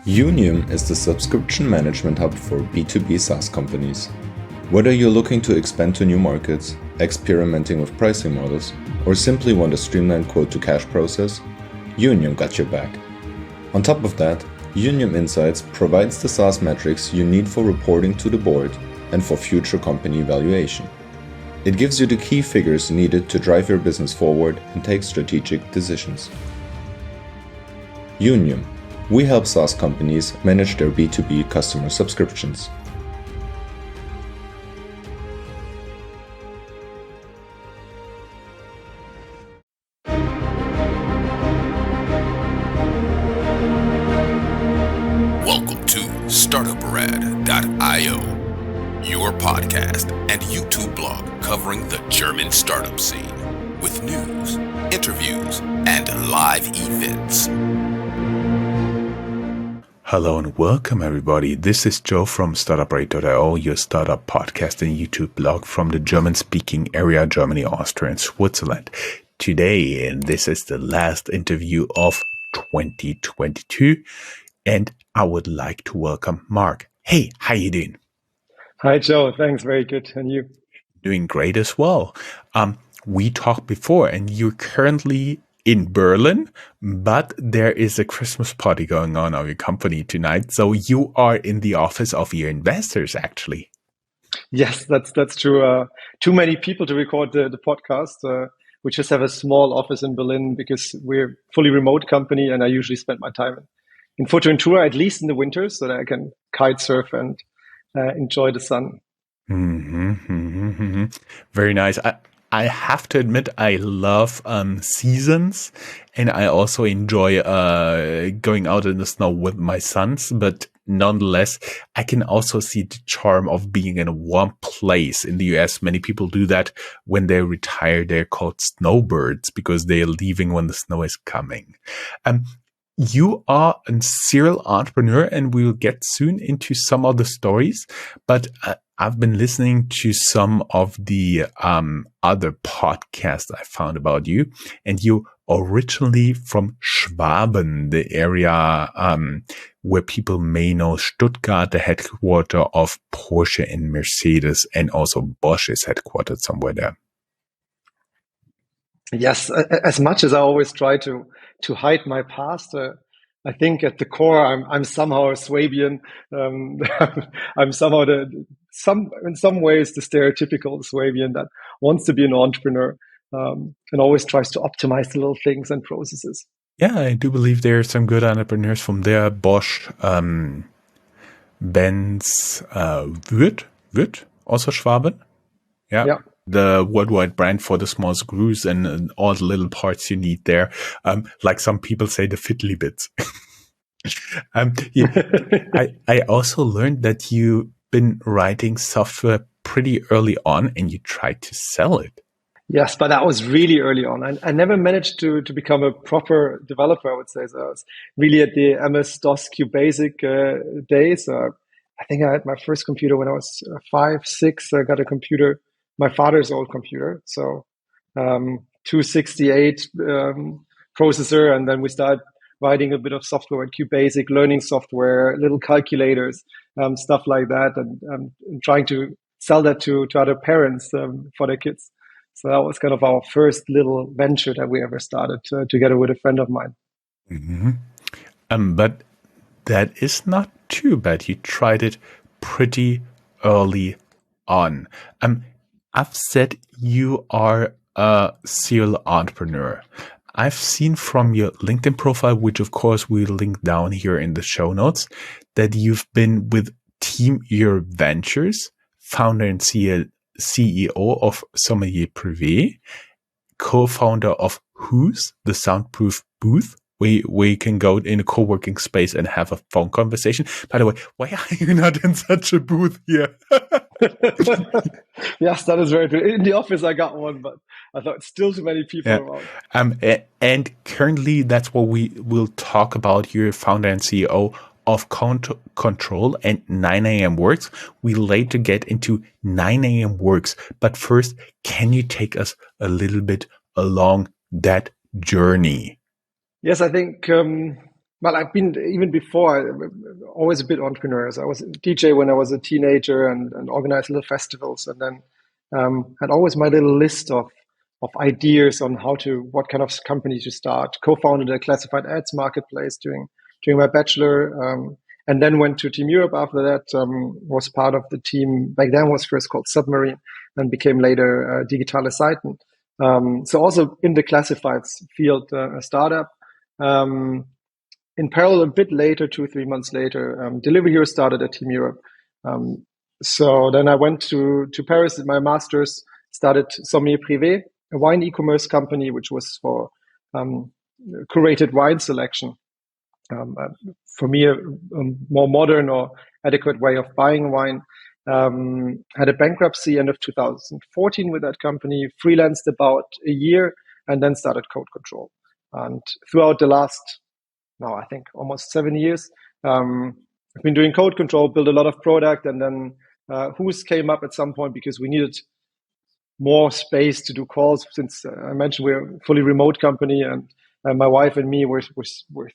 Unium is the subscription management hub for B2B SaaS companies. Whether you're looking to expand to new markets, experimenting with pricing models, or simply want a streamlined quote-to-cash process, Unium got your back. On top of that, Unium Insights provides the SaaS metrics you need for reporting to the board and for future company evaluation. It gives you the key figures needed to drive your business forward and take strategic decisions. Unium. We help SaaS companies manage their B2B customer subscriptions. Welcome to Startuprad.io, your podcast and YouTube blog covering the German startup scene with news, interviews, and live events. Hello and welcome everybody. This is Joe from Startuprad.io, your startup podcast and YouTube blog from the German-speaking area, Germany, Austria, and Switzerland. Today, and this is the last interview of 2022, and I would like to welcome Marc. Hey, how you doing? Hi, Joe. Thanks. Very good. And you? Doing great as well. We talked before, and you're currently in Berlin, but there is a Christmas party going on at your company tonight. So you are in the office of your investors, actually. Yes, that's true. Too many people to record the podcast. We just have a small office in Berlin because we're a fully remote company, and I usually spend my time in Fuerteventura, at least in the winter, so that I can kite surf and enjoy the sun. Very nice. I have to admit, I love seasons, and I also enjoy going out in the snow with my sons. But nonetheless, I can also see the charm of being in a warm place. In the US, many people do that when they retire. They're called snowbirds because they are leaving when the snow is coming. You are a serial entrepreneur, and we'll get soon into some of the stories. But I've been listening to some of the other podcasts I found about you, and you originally from Schwaben, the area where people may know Stuttgart, the headquarter of Porsche and Mercedes, and also Bosch is headquartered somewhere there. Yes, as much as I always try to hide my past, I think at the core I'm somehow a Swabian. I'm somehow in some ways the stereotypical Swabian that wants to be an entrepreneur and always tries to optimize the little things and processes. Yeah, I do believe there are some good entrepreneurs from there. Bosch, Benz, Würth, also Schwaben. Yeah. The worldwide brand for the small screws and all the little parts you need there. Like some people say, the fiddly bits. I also learned that you've been writing software pretty early on and you tried to sell it. Yes, but that was really early on. I never managed to become a proper developer, I would say. So I was really at the MS-DOS QBasic days. I think I had my first computer when I was 5, 6. I got a computer, my father's old computer. So 268 processor. And then we started writing a bit of software at QBasic, learning software, little calculators, stuff like that. And trying to sell that to other parents for their kids. So that was kind of our first little venture that we ever started together with a friend of mine. But that is not too bad. You tried it pretty early on. I've said you are a serial entrepreneur. I've seen from your LinkedIn profile, which of course we'll link down here in the show notes, that you've been with Team Your Ventures, founder and CEO of Sommelier Prive, co-founder of Huus, the soundproof booth, where you can go in a co-working space and have a phone conversation. By the way, why are you not in such a booth here? Yes, that is very true. In the office, I got one, but I thought still too many people around. And currently, that's what we will talk about. You're founder and CEO of Control and 9am.works. We later get into 9am.works. But first, can you take us a little bit along that journey? Yes, I think Well, I've been even before, always a bit entrepreneurs. I was a DJ when I was a teenager and organized little festivals, and then had always my little list of ideas on what kind of company to start. Co-founded a classified ads marketplace during my bachelor, and then went to Team Europe after that. Was part of the team back then was first called Submarine, and became later Digitale Seiten. So also in the classifieds field, a startup. In parallel, a bit later, 2-3 months later, Delivery Hero started at Team Europe. So then I went to Paris, did my master's, started Sommelier Prive, a wine e-commerce company, which was for curated wine selection. For me, a more modern or adequate way of buying wine. Had a bankruptcy end of 2014 with that company, freelanced about a year, and then started Code Control. And throughout the last, now I think almost 7 years, I've been doing Code Control, built a lot of product, and then Huus came up at some point because we needed more space to do calls. Since I mentioned we're a fully remote company, and my wife and me were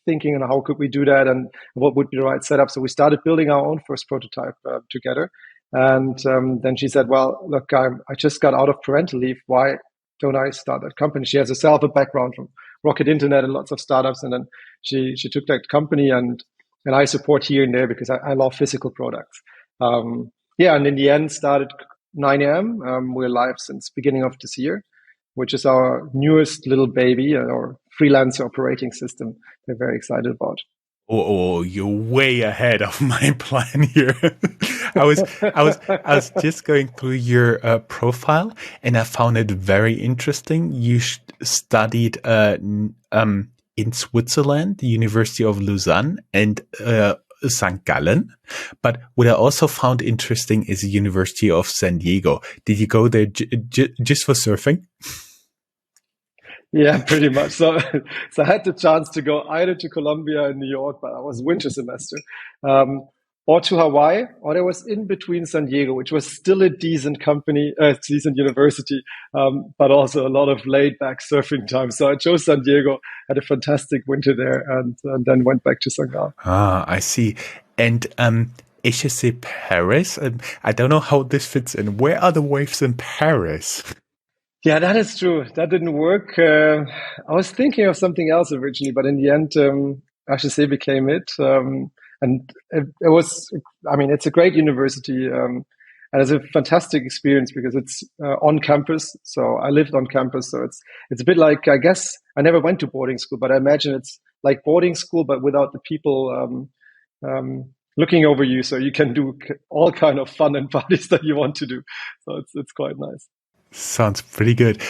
thinking on how could we do that and what would be the right setup. So we started building our own first prototype together. And then she said, well, look, I just got out of parental leave. Why don't I start that company? She has herself a background from Rocket Internet and lots of startups. And then she took that company, and I support here and there because I love physical products. And in the end started 9am. We're live since beginning of this year, which is our newest little baby, our freelance operating system we're very excited about. Oh, you're way ahead of my plan here. I was just going through your profile, and I found it very interesting. You studied in Switzerland, the University of Lausanne, and St. Gallen. But what I also found interesting is the University of San Diego. Did you go there just for surfing? Yeah, pretty much. So I had the chance to go either to Columbia and New York, but I was winter semester, or to Hawaii, or there was in between San Diego, which was still a decent decent university, but also a lot of laid back surfing time. So I chose San Diego, had a fantastic winter there, and then went back to St. Gallen. I see. And HSC Paris, I don't know how this fits in. Where are the waves in Paris? Yeah, that is true. That didn't work. I was thinking of something else originally, but in the end, HSC became it. And it was, it's a great university. And it's a fantastic experience because it's on campus. So I lived on campus. So it's a bit like, I guess, I never went to boarding school, but I imagine it's like boarding school, but without the people looking over you. So you can do all kind of fun and parties that you want to do. So it's quite nice. Sounds pretty good.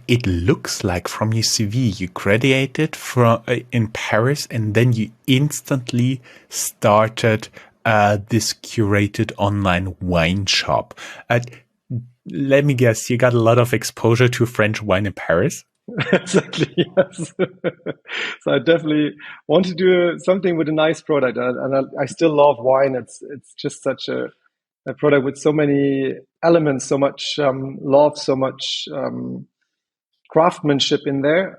It looks like from your CV, you graduated from in Paris, and then you instantly started this curated online wine shop. Let me guess, you got a lot of exposure to French wine in Paris? Exactly, yes. So I definitely want to do something with a nice product, and I still love wine. It's just such a product with so many elements, so much love, so much craftsmanship in there,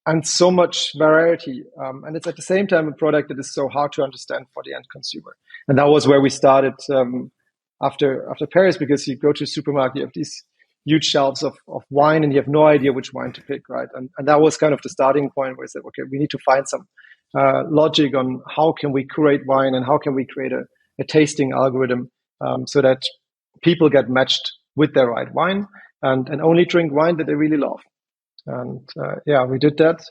and so much variety. And it's at the same time a product that is so hard to understand for the end consumer. And that was where we started after Paris, because you go to a supermarket, you have these huge shelves of wine, and you have no idea which wine to pick, right? And that was kind of the starting point where I said, okay, we need to find some logic on how can we curate wine and how can we create a tasting algorithm so that people get matched with their right wine and only drink wine that they really love. And we did that.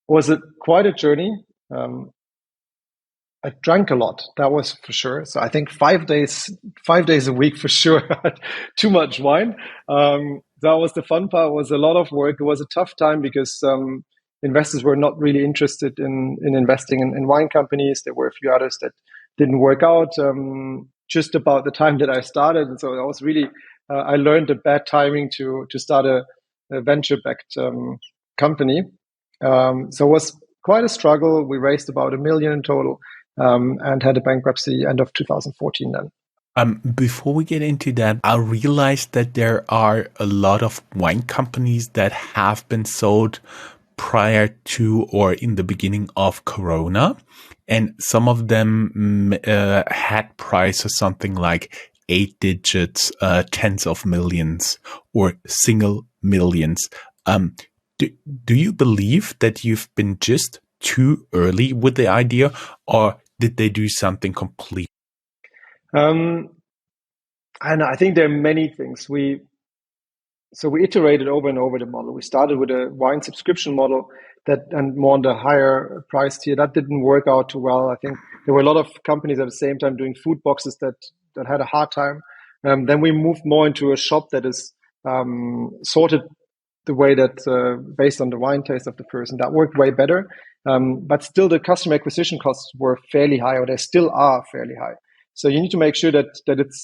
Was it quite a journey? I drank a lot, that was for sure. So I think 5 days a week for sure. Too much wine. That was the fun part. It was a lot of work. It was a tough time because investors were not really interested in investing in wine companies. There were a few others that didn't work out just about the time that I started. And so that was really, I learned a bad timing to start a venture-backed company. So it was quite a struggle. We raised about $1 million in total and had a bankruptcy end of 2014 then. Before we get into that, I realized that there are a lot of wine companies that have been sold prior to or in the beginning of Corona, and some of them had prices something like 8 digits, tens of millions, or single millions. Do you believe that you've been just too early with the idea, or did they do something complete? And I think there are many things. So we iterated over and over the model. We started with a wine subscription model and more on the higher price tier. That didn't work out too well. I think there were a lot of companies at the same time doing food boxes that had a hard time. Then we moved more into a shop that is sorted the way that based on the wine taste of the person. That worked way better. But still the customer acquisition costs were fairly high, or they still are fairly high. So you need to make sure that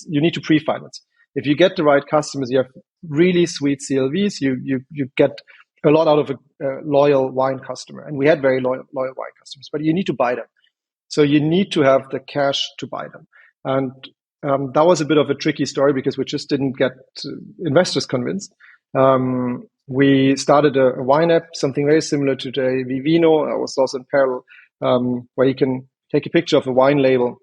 you need to pre-finance. If you get the right customers, you have really sweet CLVs, you get a lot out of a loyal wine customer. And we had very loyal wine customers, but you need to buy them. So you need to have the cash to buy them. And that was a bit of a tricky story because we just didn't get investors convinced. We started a wine app, something very similar to the Vivino. I was also in parallel, where you can take a picture of a wine label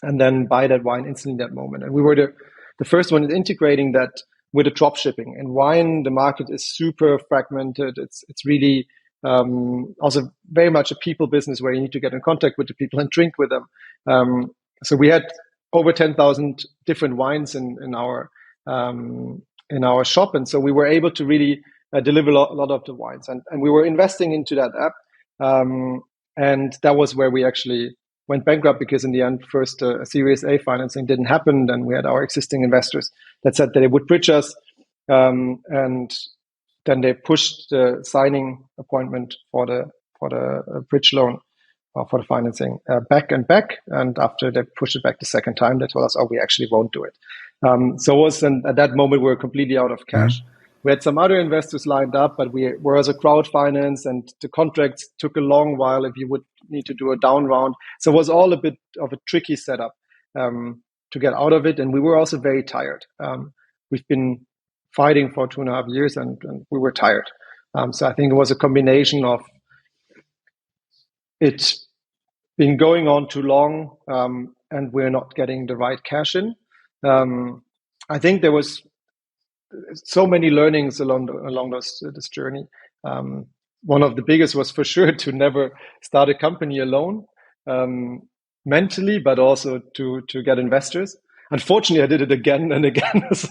and then buy that wine instantly in that moment. And we were the first one integrating that with the drop shipping. In wine, the market is super fragmented. It's really also very much a people business where you need to get in contact with the people and drink with them. So we had over 10,000 different wines in our shop, and so we were able to really deliver a lot of the wines. And we were investing into that app, and that was where we actually went bankrupt, because in the end, first a Series A financing didn't happen. Then we had our existing investors that said that they would bridge us, and then they pushed the signing appointment for the bridge loan for the financing back. And after they pushed it back the second time, they told us, "Oh, we actually won't do it." So at that moment we were completely out of cash. Mm-hmm. We had some other investors lined up, but we were as a crowdfinance, and the contracts took a long while if you would need to do a down round. So it was all a bit of a tricky setup to get out of it. And we were also very tired. We've been fighting for 2.5 years, and we were tired. So I think it was a combination of it been going on too long, and we're not getting the right cash in. I think there was so many learnings along this journey. One of the biggest was for sure to never start a company alone, mentally, but also to get investors. Unfortunately, I did it again and again. So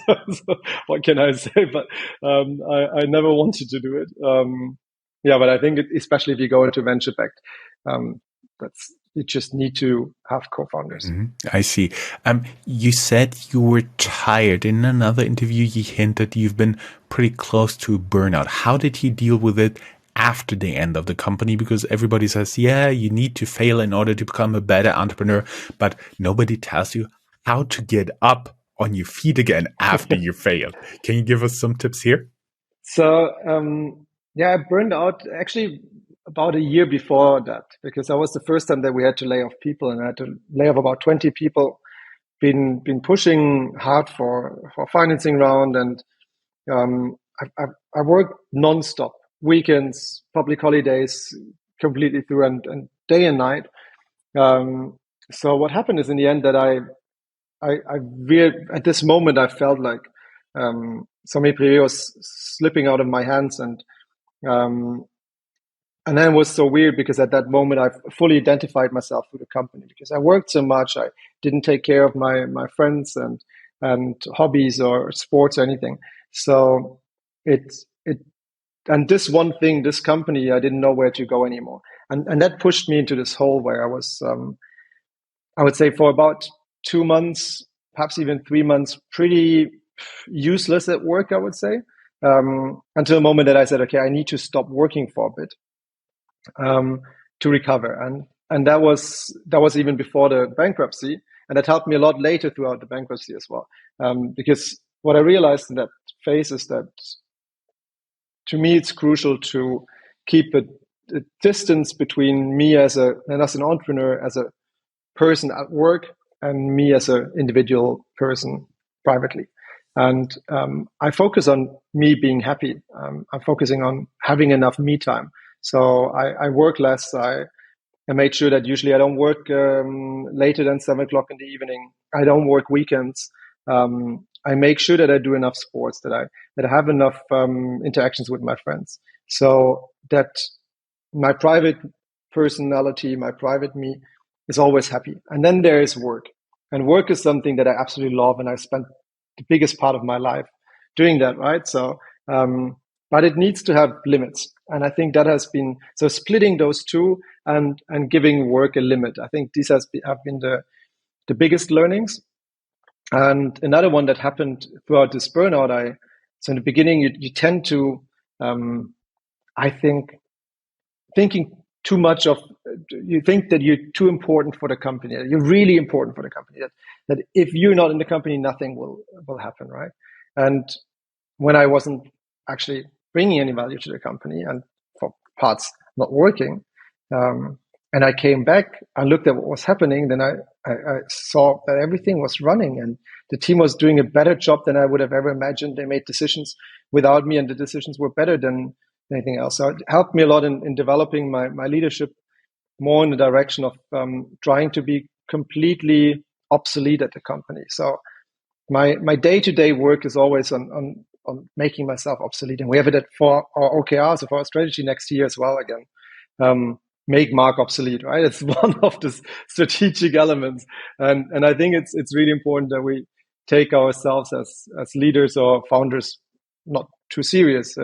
what can I say? But I never wanted to do it. But I think especially if you go into venture-backed, you just need to have co-founders. Mm-hmm. I see. You said you were tired. In another interview, you hinted you've been pretty close to burnout. How did you deal with it after the end of the company? Because everybody says, yeah, you need to fail in order to become a better entrepreneur, but nobody tells you how to get up on your feet again after you failed. Can you give us some tips here? So, I burned out actually about a year before that, because that was the first time that we had to lay off people, and I had to lay off about 20 people. Been pushing hard for financing round, and I worked nonstop, weekends, public holidays, completely through, and day and night. So what happened is in the end that I at this moment I felt like Sommelier Prive was slipping out of my hands, and then it was so weird because at that moment I fully identified myself with the company, because I worked so much. I didn't take care of my friends and hobbies or sports or anything. So and this one thing, this company, I didn't know where to go anymore. And that pushed me into this hole where I was, I would say for about 2 months, perhaps even 3 months, pretty useless at work, I would say, until the moment that I said, okay, I need to stop working for a bit. To recover, and that was even before the bankruptcy, and that helped me a lot later throughout the bankruptcy as well, because what I realized in that phase is that to me it's crucial to keep a distance between me as an entrepreneur, as a person at work, and me as an individual person privately. And I focus on me being happy. I'm focusing on having enough me time. So I work less. I made sure that usually I don't work later than 7 o'clock in the evening. I don't work weekends. I make sure that I do enough sports, that I have enough interactions with my friends, so that my private personality, my private me, is always happy. And then there is work, and work is something that I absolutely love, and I spent the biggest part of my life doing that. Right, so. But it needs to have limits, and I think that has been so splitting those two and giving work a limit. I think these have been the biggest learnings. And another one that happened throughout this burnout, so in the beginning you tend to, I think, thinking too much of, you think that you're too important for the company, that you're really important for the company, that if you're not in the company, nothing will happen, right? And when I wasn't actually bringing any value to the company, and for parts not working, and I came back and looked at what was happening, then I saw that everything was running and the team was doing a better job than I would have ever imagined. They made decisions without me, and the decisions were better than anything else. So it helped me a lot in developing my leadership more in the direction of trying to be completely obsolete at the company. So my day-to-day work is always on making myself obsolete, and we have it for our OKRs, so for our strategy next year as well. Again, make Marc obsolete, right? It's one of the strategic elements, and I think it's really important that we take ourselves as leaders or founders not too serious.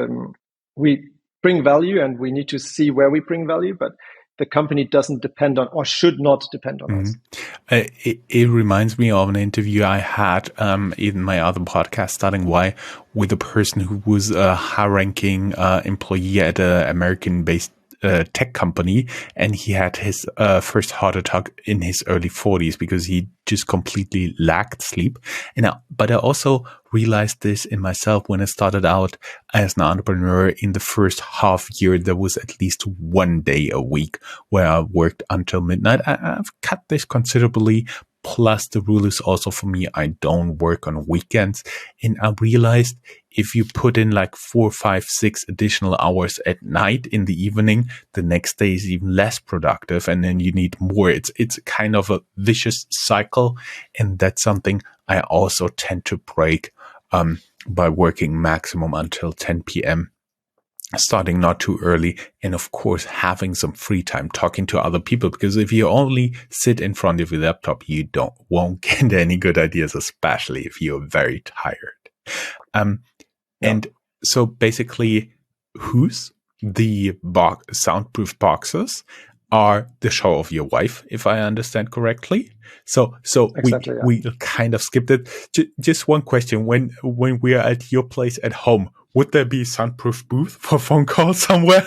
We bring value, and we need to see where we bring value, but the company doesn't depend on, or should not depend on us. It reminds me of an interview I had in my other podcast, Starting Why, with a person who was a high-ranking employee at an American-based tech company, and he had his first heart attack in his early 40s because he just completely lacked sleep. But I also realized this in myself when I started out as an entrepreneur. In the first half year, there was at least one day a week where I worked until midnight. I've cut this considerably. Plus, the rule is also for me, I don't work on weekends. And I realized if you put in like 4, 5, 6 additional hours at night in the evening, the next day is even less productive. And then you need more. It's kind of a vicious cycle. And that's something I also tend to break by working maximum until 10 p.m. starting not too early, and of course having some free time talking to other people, because if you only sit in front of your laptop, you won't get any good ideas, especially if you're very tired. And so basically Huus, the soundproof boxes, are the show of your wife, if I understand correctly. So exactly, we kind of skipped it. Just one question: when we are at your place at home, would there be a soundproof booth for phone calls somewhere?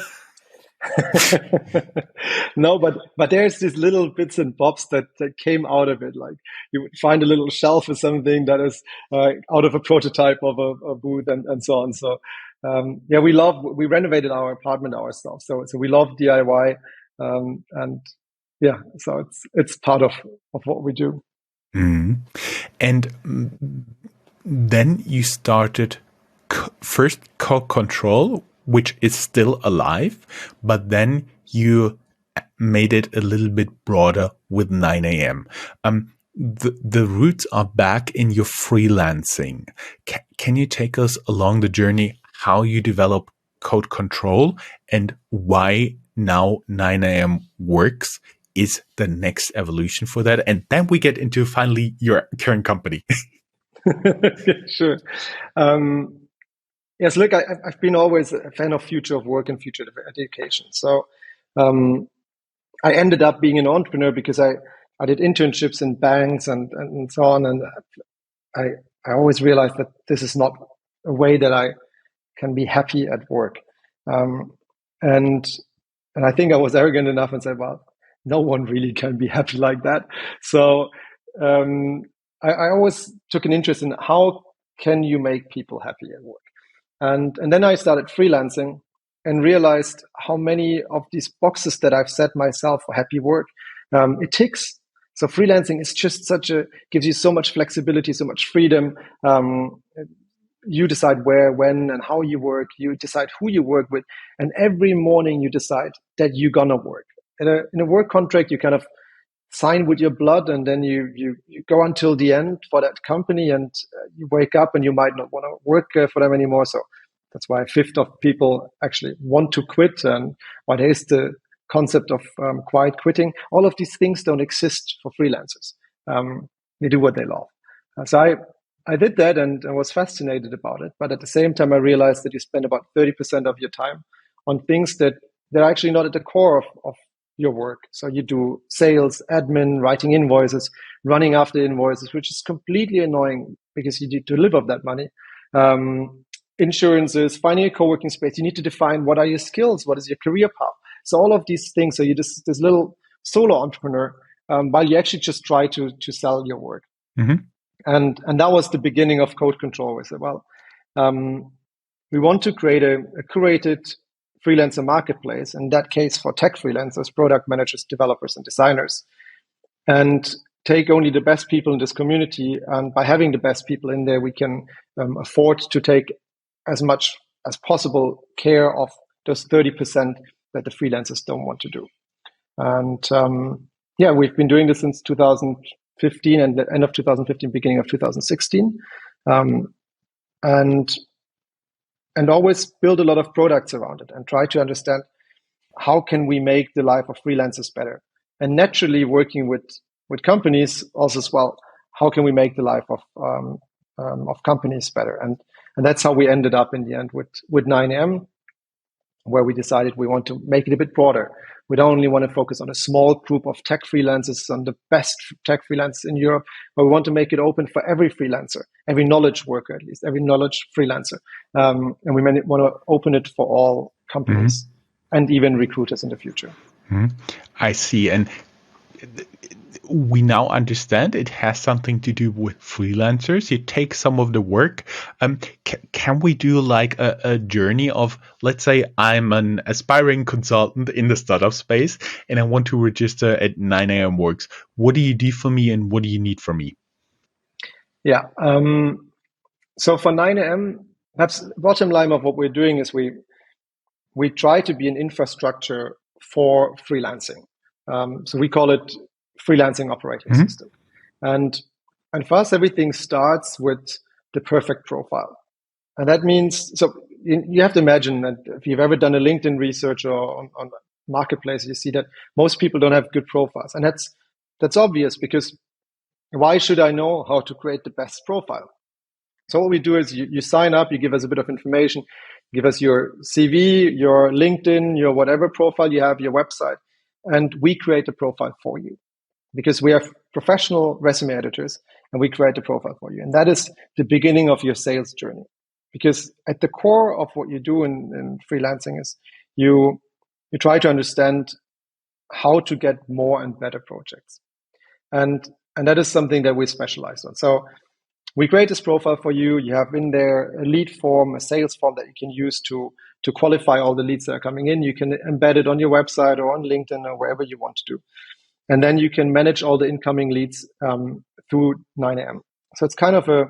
No, but there's these little bits and bobs that came out of it. Like you would find a little shelf or something that is out of a prototype of a booth and so on. So we renovated our apartment ourselves. So we love DIY, and yeah, so it's part of what we do. Mm. And then you started first Control, which is still alive, but then you made it a little bit broader with 9am. The roots are back in your freelancing. Can you take us along the journey how you develop Code Control and why now 9am.works is the next evolution for that? And then we get into finally your current company. Sure. Yes, look, I've been always a fan of future of work and future of education. So I ended up being an entrepreneur because I did internships in banks and so on. And I always realized that this is not a way that I can be happy at work. And I think I was arrogant enough and said, well, no one really can be happy like that. So I always took an interest in how can you make people happy at work. And then I started freelancing and realized how many of these boxes that I've set myself for happy work, it ticks. So freelancing is just gives you so much flexibility, so much freedom. you decide where, when, and how you work. You decide who you work with, and every morning you decide that you're gonna work. In a work contract, you kind of sign with your blood, and then you go until the end for that company, and you wake up and you might not want to work for them anymore. So that's why a fifth of people actually want to quit, and why there is the concept of quiet quitting. All of these things don't exist for freelancers. They do what they love. So I did that, and I was fascinated about it. But at the same time, I realized that you spend about 30% of your time on things that they're actually not at the core of your work. So you do sales, admin, writing invoices, running after invoices, which is completely annoying because you need to live off that money. Insurances, finding a co-working space. You need to define what are your skills, what is your career path. So all of these things. So you're just this little solo entrepreneur while you actually just try to sell your work. Mm-hmm. And that was the beginning of Code Control. We said, well, we want to create a curated freelancer marketplace, in that case for tech freelancers, product managers, developers, and designers, and take only the best people in this community. And by having the best people in there, we can afford to take as much as possible care of those 30% that the freelancers don't want to do. And we've been doing this since 2015 and the end of 2015, beginning of 2016. And always build a lot of products around it and try to understand how can we make the life of freelancers better. And naturally working with companies also as well, how can we make the life of companies better? And that's how we ended up in the end with 9am, where we decided we want to make it a bit broader. We don't only want to focus on a small group of tech freelancers, on the best tech freelancers in Europe, but we want to make it open for every freelancer, every knowledge worker at least, every knowledge freelancer. And we want to open it for all companies and even recruiters in the future. I see. And we now understand it has something to do with freelancers. You take some of the work. Can we do like a journey of, let's say I'm an aspiring consultant in the startup space and I want to register at 9am.works. What do you do for me and what do you need from me? Yeah. So for 9am, perhaps bottom line of what we're doing is we try to be an infrastructure for freelancing. So we call it freelancing operating system. And for us, everything starts with the perfect profile. And that means, so you have to imagine that if you've ever done a LinkedIn research or on Marketplace, you see that most people don't have good profiles. And that's obvious, because why should I know how to create the best profile? So what we do is you sign up, you give us a bit of information, give us your CV, your LinkedIn, your whatever profile you have, your website, and we create a profile for you. Because we have professional resume editors and we create a profile for you. And that is the beginning of your sales journey. Because at the core of what you do in freelancing is you try to understand how to get more and better projects. And that is something that we specialize on. So we create this profile for you. You have in there a lead form, a sales form that you can use to qualify all the leads that are coming in. You can embed it on your website or on LinkedIn or wherever you want to do. And then you can manage all the incoming leads through 9am. So it's kind of a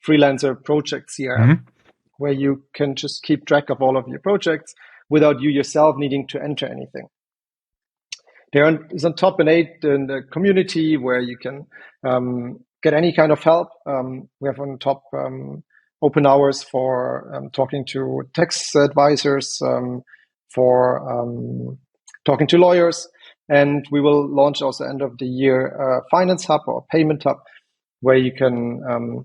freelancer project CRM where you can just keep track of all of your projects without you yourself needing to enter anything. There is on top an aid in the community where you can get any kind of help. We have on top open hours for talking to tax advisors, for talking to lawyers. And we will launch also end of the year a finance hub or payment hub where you can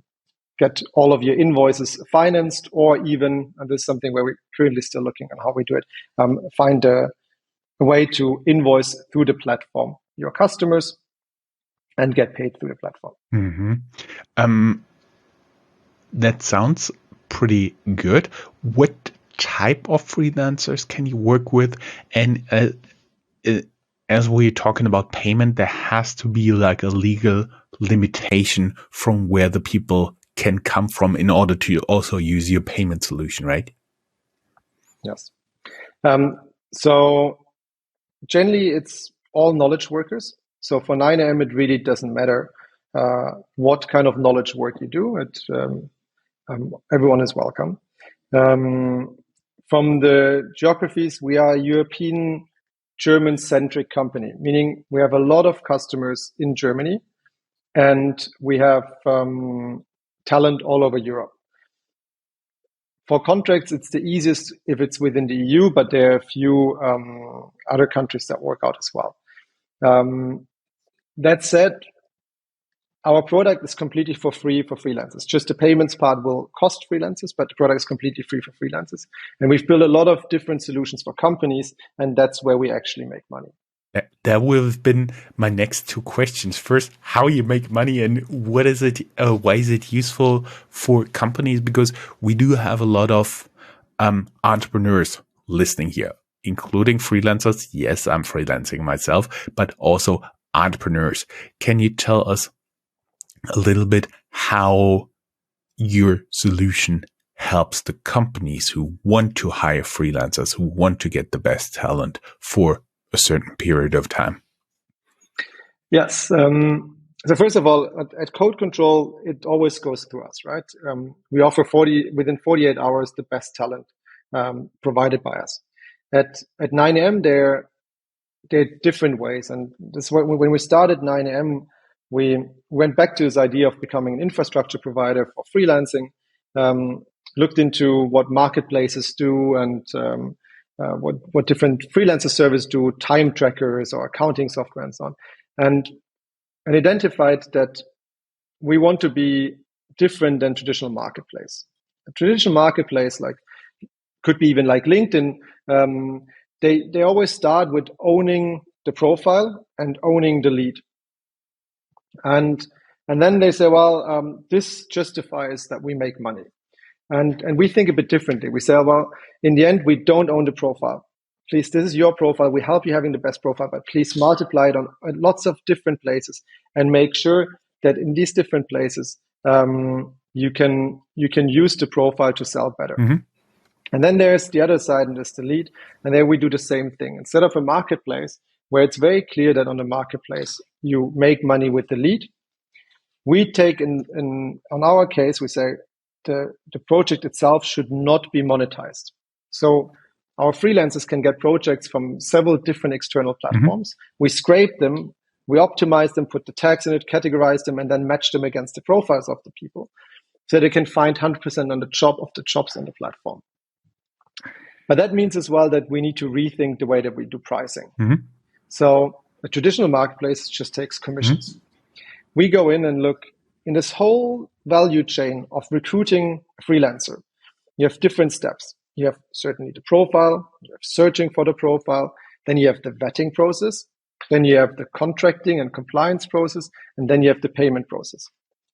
get all of your invoices financed, or even, and this is something where we're currently still looking at how we do it, find a way to invoice through the platform your customers and get paid through the platform. That sounds pretty good. What type of freelancers can you work with? And as we're talking about payment, there has to be like a legal limitation from where the people can come from in order to also use your payment solution, right? Yes. So generally, it's all knowledge workers. So for 9am, it really doesn't matter what kind of knowledge work you do. everyone is welcome. From the geographies, we are a European, German-centric company, meaning we have a lot of customers in Germany, and we have talent all over Europe. For contracts, it's the easiest if it's within the EU, but there are a few other countries that work out as well. That said, our product is completely for free for freelancers. Just the payments part will cost freelancers, but the product is completely free for freelancers. And we've built a lot of different solutions for companies, and that's where we actually make money. That would have been my next two questions. First, how you make money, and what is it? Why is it useful for companies? Because we do have a lot of entrepreneurs listening here, including freelancers. Yes, I'm freelancing myself, but also entrepreneurs. Can you tell us a little bit how your solution helps the companies who want to hire freelancers, who want to get the best talent for a certain period of time? Yes. So first of all, at Code Control, it always goes through us, right? We offer within 48 hours the best talent provided by us. At 9am, there are different ways, and this when we started 9am, we went back to this idea of becoming an infrastructure provider for freelancing. Looked into what marketplaces do and what different freelancer services do, time trackers or accounting software and so on, and identified that we want to be different than traditional marketplace. A traditional marketplace, like could be even like LinkedIn, they always start with owning the profile and owning the lead, and then they say, well, this justifies that we make money. And we think a bit differently. We say, well, in the end, we don't own the profile. Please, this is your profile. We help you having the best profile, but please multiply it on lots of different places and make sure that in these different places, you can use the profile to sell better. Mm-hmm. And then there's the other side, and there's the lead. And there we do the same thing. Instead of a marketplace where it's very clear that on the marketplace you make money with the lead, we take on our case, we say, the project itself should not be monetized. So our freelancers can get projects from several different external platforms. Mm-hmm. We scrape them, we optimize them, put the tags in it, categorize them, and then match them against the profiles of the people, so they can find 100% on the jobs on the platform. But that means as well that we need to rethink the way that we do pricing. Mm-hmm. So a traditional marketplace just takes commissions. Mm-hmm. We go in and look in this whole value chain of recruiting a freelancer. You have different steps. You have certainly the profile, you have searching for the profile, then you have the vetting process, then you have the contracting and compliance process, and then you have the payment process.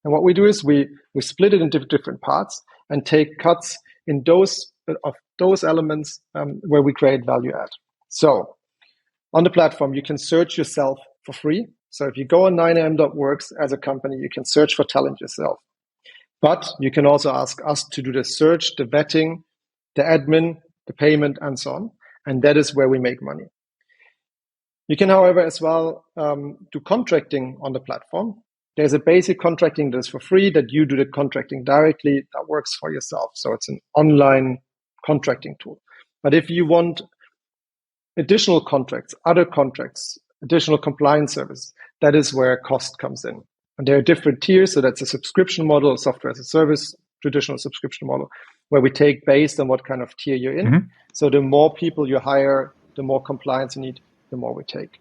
And what we do is we split it into different parts and take cuts in those elements where we create value add. So on the platform, you can search yourself for free. So if you go on 9am.works as a company, you can search for talent yourself. But you can also ask us to do the search, the vetting, the admin, the payment, and so on. And that is where we make money. You can, however, as well do contracting on the platform. There's a basic contracting that is for free, that you do the contracting directly, that works for yourself. So it's an online contracting tool. But if you want additional contracts, other contracts, additional compliance service, that is where cost comes in. And there are different tiers. So that's a subscription model, software as a service, traditional subscription model, where we take based on what kind of tier you're in. Mm-hmm. So the more people you hire, the more compliance you need, the more we take.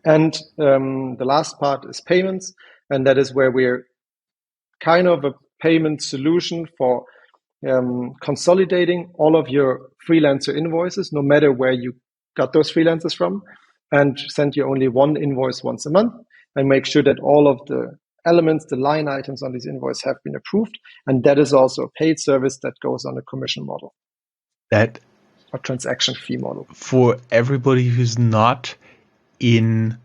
And the last part is payments. And that is where we're kind of a payment solution for consolidating all of your freelancer invoices, no matter where you got those freelancers from, and send you only one invoice once a month, and make sure that all of the elements, the line items on this invoice have been approved. And that is also a paid service that goes on a commission model. That a transaction fee model. For everybody who has not been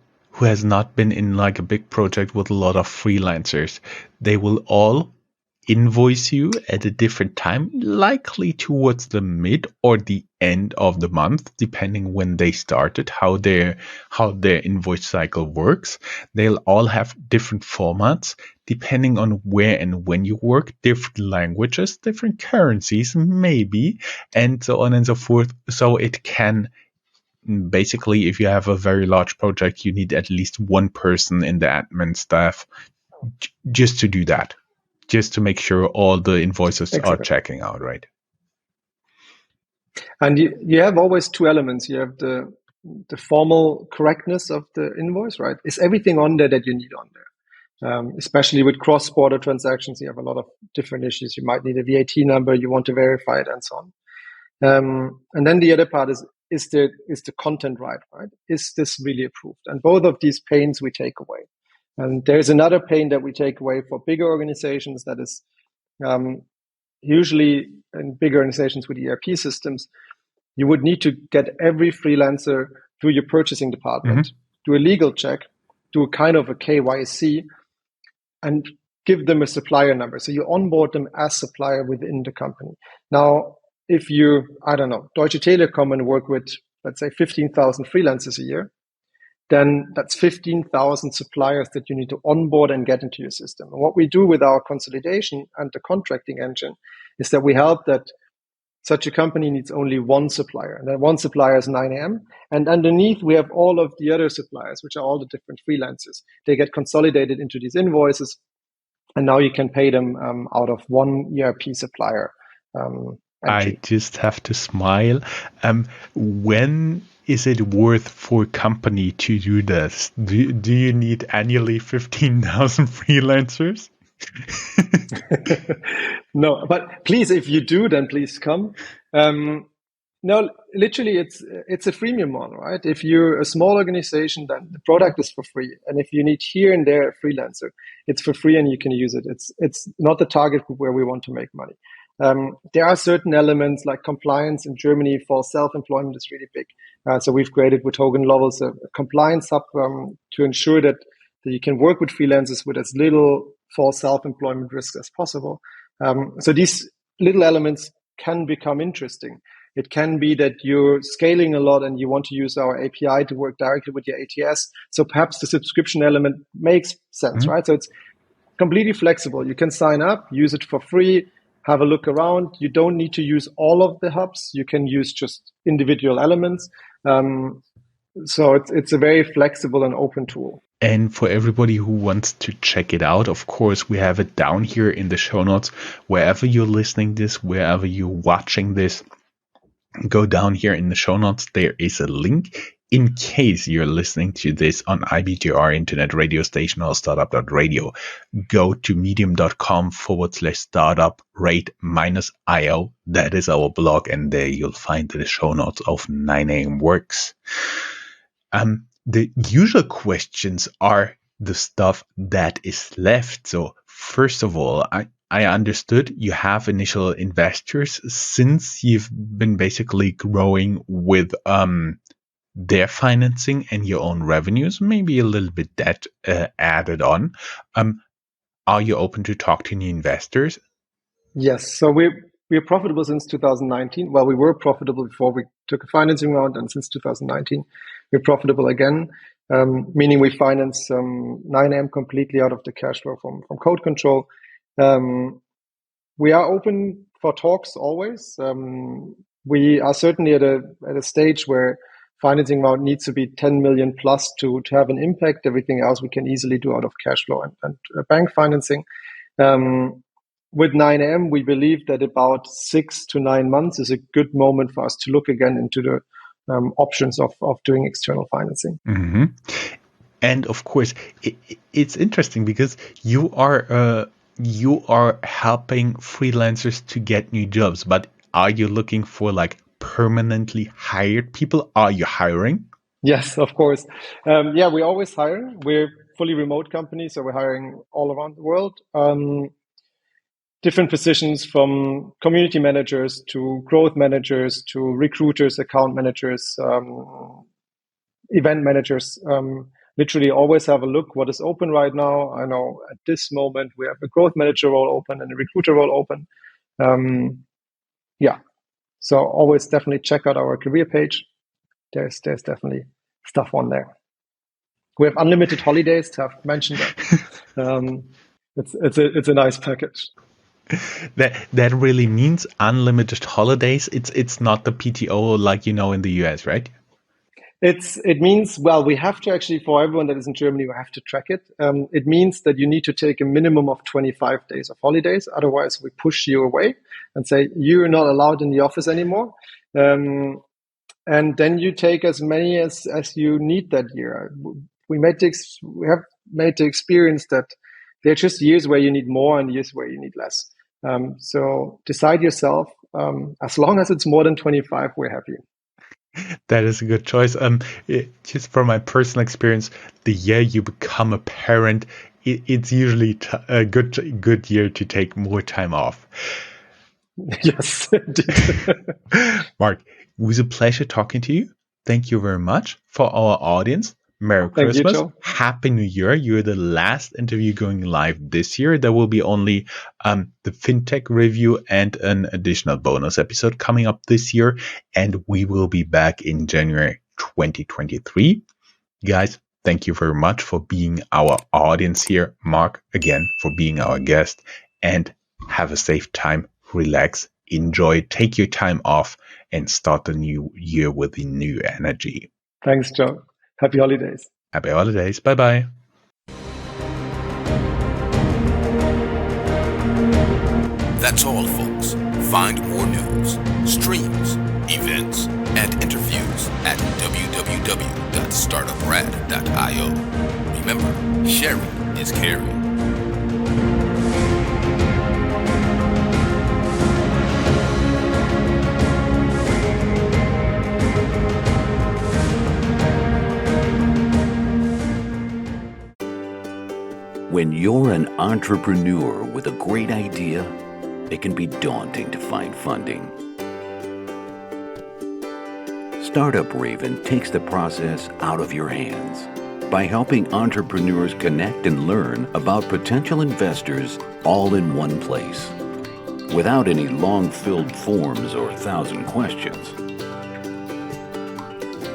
in like a big project with a lot of freelancers, they will all invoice you at a different time, likely towards the mid or the end of the month, depending when they started, how their invoice cycle works. They'll all have different formats depending on where and when you work, different languages, different currencies, maybe, and so on and so forth. So it can basically, if you have a very large project, you need at least one person in the admin staff just to do that, just to make sure all the invoices are checking out, right? And you have always two elements. You have the formal correctness of the invoice, right? Is everything on there that you need on there? Especially with cross-border transactions, you have a lot of different issues. You might need a VAT number, you want to verify it, and so on. And then the other part is the content right? Is this really approved? And both of these pains we take away. And there's another pain that we take away for bigger organizations that is usually in bigger organizations with ERP systems, you would need to get every freelancer through your purchasing department, do a legal check, do a kind of a KYC, and give them a supplier number. So you onboard them as supplier within the company. Now, if you, I don't know, Deutsche Telekom and work with, let's say, 15,000 freelancers a year, then that's 15,000 suppliers that you need to onboard and get into your system. And what we do with our consolidation and the contracting engine is that we help that such a company needs only one supplier. And that one supplier is 9am. And underneath, we have all of the other suppliers, which are all the different freelancers. They get consolidated into these invoices. And now you can pay them out of one ERP supplier. I just have to smile. When is it worth for a company to do this? Do you need annually 15,000 freelancers? No, but please, if you do, then please come. No, literally, it's a freemium model, right? If you're a small organization, then the product is for free, and if you need here and there a freelancer, it's for free and you can use it. It's not the target group where we want to make money. There are certain elements like compliance in Germany for self-employment is really big. So we've created with Hogan Lovells a compliance hub to ensure that you can work with freelancers with as little false self-employment risk as possible. So these little elements can become interesting. It can be that you're scaling a lot and you want to use our API to work directly with your ATS. So perhaps the subscription element makes sense, right? So it's completely flexible. You can sign up, use it for free, have a look around. You don't need to use all of the hubs. You can use just individual elements. So it's a very flexible and open tool. And for everybody who wants to check it out, of course, we have it down here in the show notes. Wherever you're listening this, wherever you're watching this, go down here in the show notes. There is a link. In case you're listening to this on IBTR Internet Radio Station or Startup.radio, go to medium.com/startup-io. That is our blog, and there you'll find the show notes of 9am.works. The usual questions are the stuff that is left. So first of all, I understood you have initial investors since you've been basically growing with their financing and your own revenues, maybe a little bit debt added on. Are you open to talk to new investors? Yes. So we're profitable since 2019. Well, we were profitable before we took a financing round, and since 2019, we're profitable again, meaning we finance 9am completely out of the cash flow from Code Control. We are open for talks always. We are certainly at a stage where financing round needs to be 10 million plus to have an impact. Everything else we can easily do out of cash flow and bank financing. With 9am, we believe that about 6 to 9 months is a good moment for us to look again into the options of doing external financing. Mm-hmm. And of course, it's interesting because you are helping freelancers to get new jobs, but are you looking for like permanently hired people? Are you hiring? Yes, of course. Yeah, we always hire. We're fully remote company, so we're hiring all around the world. Different positions from community managers to growth managers to recruiters, account managers, event managers, literally always have a look what is open right now. I know at this moment we have a growth manager role open and a recruiter role open. So always definitely check out our career page. There's definitely stuff on there. We have unlimited holidays, to have mentioned that. It's a nice package. That really means unlimited holidays. It's not the PTO like in the US, right? It means, well, we have to actually, for everyone that is in Germany, we have to track it. It means that you need to take a minimum of 25 days of holidays. Otherwise, we push you away and say, you're not allowed in the office anymore. And then you take as many as you need that year. We have made the experience that there are just years where you need more and years where you need less. So decide yourself. As long as it's more than 25, we're happy. That is a good choice. Just from my personal experience, the year you become a parent, it's usually a good year to take more time off. Yes, indeed. Marc, it was a pleasure talking to you. Thank you very much. For our audience, Merry Christmas. You, Happy New Year. You're the last interview going live this year. There will be only the FinTech review and an additional bonus episode coming up this year. And we will be back in January 2023. Guys, thank you very much for being our audience here. Marc, again, for being our guest. And have a safe time. Relax. Enjoy. Take your time off and start the new year with a new energy. Thanks, Joe. Happy holidays. Happy holidays. Bye-bye. That's all, folks. Find more news, streams, events, and interviews at www.Startuprad.io. Remember, sharing is caring. When you're an entrepreneur with a great idea, it can be daunting to find funding. Startup Raven takes the process out of your hands by helping entrepreneurs connect and learn about potential investors all in one place, without any long-filled forms or 1,000 questions.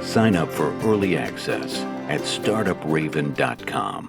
Sign up for early access at Startuprad.io.